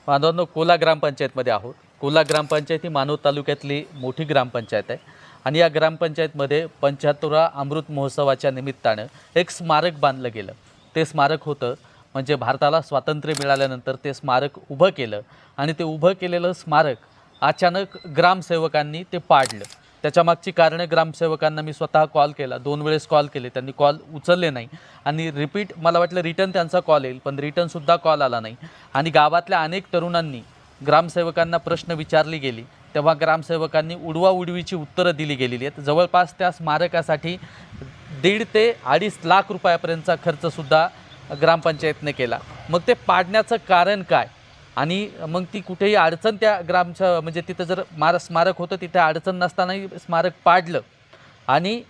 बांधवांनो, कोला ग्रामपंचायतमध्ये आहोत. कोला ग्रामपंचायत ही मानवत तालुक्यातली मोठी ग्रामपंचायत आहे आणि या ग्रामपंचायतमध्ये 75वा अमृत महोत्सवाच्या निमित्तानं एक स्मारक बांधलं गेलं. ते स्मारक होतं म्हणजे भारताला स्वातंत्र्य मिळाल्यानंतर ते स्मारक उभं केलं आणि ते उभं केलेलं स्मारक अचानक ग्रामसेवकांनी ते पाडलं. त्याच्यामागची कारणं ग्रामसेवकांना मी स्वतः कॉल केला, 2 वेळेस कॉल केले, त्यांनी कॉल उचलले नाही आणि मला वाटलं रिटर्न त्यांचा कॉल येईल, पण रिटर्नसुद्धा कॉल आला नाही. आणि गावातल्या अनेक तरुणांनी ग्रामसेवकांना प्रश्न विचारली गेली तेव्हा ग्रामसेवकांनी उडवाउडवीची उत्तरं दिली गेलेली आहेत. जवळपास त्या स्मारकासाठी 1.5 ते 2.5 लाख रुपयापर्यंतचा खर्चसुद्धा ग्रामपंचायतने केला. मग ते पाडण्याचं कारण काय आणि मग ती कुठेही अडचण त्या म्हणजे तिथं जर स्मारक होतं तिथे अडचण नसतानाही स्मारक पाडलं आणि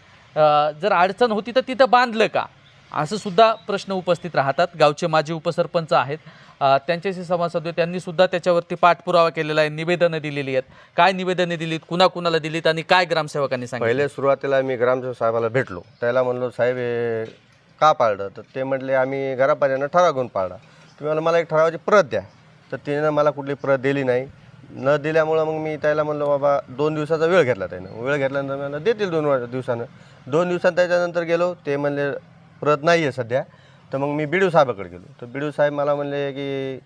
जर अडचण होती तर तिथं बांधलं का, असं सुद्धा प्रश्न उपस्थित राहतात. गावचे माजी उपसरपंच आहेत, त्यांच्याशी संवाद साधूया. त्यांनीसुद्धा त्याच्यावरती पाठपुरावा केलेला आहे, निवेदनं दिलेली आहेत. काय निवेदने दिलीत, कुणाकुणाला दिलीत आणि काय ग्रामसेवकांनी सांगितलं? पहिले सुरुवातीला मी ग्रामसेवक साहेबाला भेटलो, त्याला म्हणलो साहेब हे का पाळलं, तर ते म्हटले आम्ही घरापर्यंत ठराव घेऊन पाळला. तुम्ही म्हणलं मला एक ठरावाची प्रत द्या, तर तिने मला कुठली प्रत दिली नाही. न दिल्यामुळं मग मी त्याला म्हणलो बाबा 2 दिवसाचा वेळ घेतला. त्यानं वेळ घेतल्यानंतर मला देतील 2 दिवसानं. 2 दिवसांत त्याच्यानंतर गेलो, ते म्हणले प्रत नाही आहे सध्या. तर मग मी BDO साहेबाकडे गेलो, तर BDO साहेब मला म्हणले की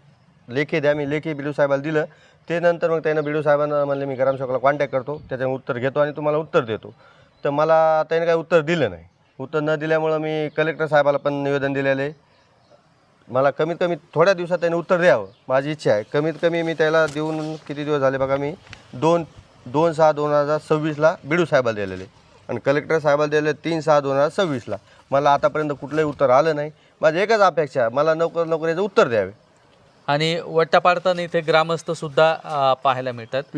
लेखी द्या. मी लेखी BDO साहेबाला दिलं. ते नंतर मग त्यानं BDO साहेबांना म्हणले मी ग्रामसेवकाला कॉन्टॅक्ट करतो, त्याच्यावर उत्तर घेतो आणि तुम्हाला उत्तर देतो. तर मला त्याने काही उत्तर दिलं नाही. उत्तर न दिल्यामुळं मी कलेक्टर साहेबाला पण निवेदन दिलेलं आहे. मला कमीत कमी थोड्या दिवसात त्याने उत्तर द्यावं माझी इच्छा आहे. कमीत कमी मी त्याला देऊन किती दिवस झाले बघा, मी 2/6/2026ला BDO साहेबाला दिलेले आणि कलेक्टर साहेबाला दिलेले 3/6/2026ला. मला आतापर्यंत कुठलंही उत्तर आलं नाही. माझी एकच अपेक्षा आहे, मला लवकर याचं उत्तर द्यावे. आणि वट्टा पाडताना इथे ग्रामस्थ सुद्धा पाहायला मिळतात.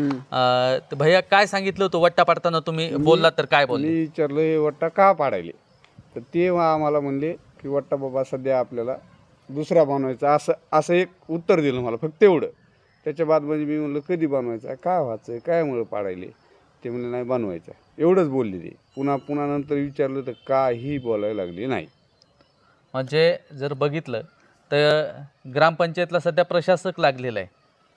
भैया काय सांगितलं होतं वट्टा पाडताना, तुम्ही बोललात तर काय बोलले? मी विचारलं हे वट्टा का पाडायले, तर ते आम्हाला म्हणले की वट्टा बाबा सध्या आपल्याला दुसरा बनवायचा, असं एक उत्तर दिलं मला, फक्त एवढं. त्याच्या बाद म्हणजे मी म्हणलं कधी बनवायचा, काय व्हायचं, काय मुळे पाडायले, ते म्हणले नाही बनवायचा, एवढंच बोलले ते. पुन्हा नंतर विचारलं तर काही बोलायला लागले नाही. म्हणजे जर बघितलं तर ग्रामपंचायतला सध्या प्रशासक लागलेला आहे.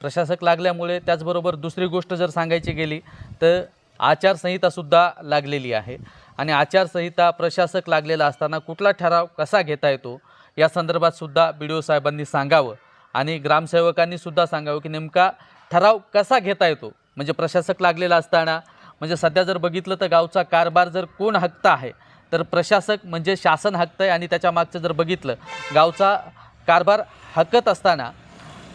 प्रशासक लागल्यामुळे त्याचबरोबर दुसरी गोष्ट जर सांगायची गेली तर आचारसंहितासुद्धा लागलेली आहे आणि आचारसंहिता प्रशासक लागलेला असताना कुठला ठराव कसा घेता येतो या संदर्भात सुद्धा BDO साहेबांनी सांगावं आणि ग्रामसेवकांनीसुद्धा सांगावं की नेमका ठराव कसा घेता येतो. म्हणजे प्रशासक लागलेला असताना म्हणजे सध्या जर बघितलं तर गावचा कारभार जर कोण हाकतं आहे तर प्रशासक म्हणजे शासन हाकतं आहे आणि त्याच्या मागचं जर बघितलं गावचा कारभार हाकत असताना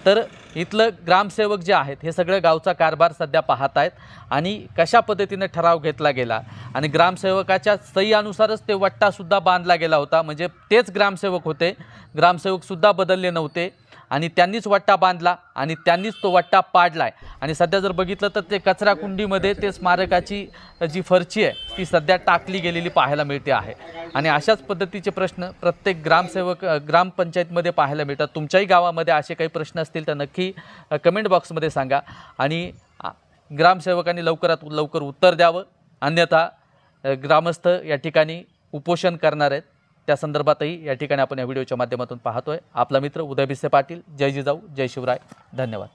तर इथलं ग्रामसेवक जे आहेत हे सगळं गावचा कारभार सध्या पाहत आहेत आणि कशा पद्धतीने ठराव घेतला गेला आणि ग्रामसेवकाच्या सहीनुसारच ते वट्टासुद्धा बांधला गेला होता. म्हणजे तेच ग्रामसेवक होते, ग्रामसेवकसुद्धा बदलले नव्हते आणि त्यांनीच वट्टा बांधला आणि त्यांनीच तो वट्टा पाडला आहे. आणि सध्या जर बघितलं तर ते कचरा कुंडीमध्ये ते स्मारकाची जी फरची आहे ती सध्या टाकली गेलेली पाहायला मिळते आहे. आणि अशाच पद्धतीचे प्रश्न प्रत्येक ग्रामपंचायतमध्ये पाहायला मिळतात. तुमच्याही गावामध्ये असे काही प्रश्न असतील तर नक्की कमेंट बॉक्समध्ये सांगा आणि ग्रामसेवकांनी लवकरात लवकर उत्तर द्यावं, अन्यथा ग्रामस्थ या ठिकाणी उपोषण करणार आहेत. त्या संदर्भातही या ठिकाणी आपण या व्हिडिओच्या माध्यमातून पाहतोय. आपला मित्र उदय भिसे पाटील. जय जिजाऊ, जय शिवराय. धन्यवाद.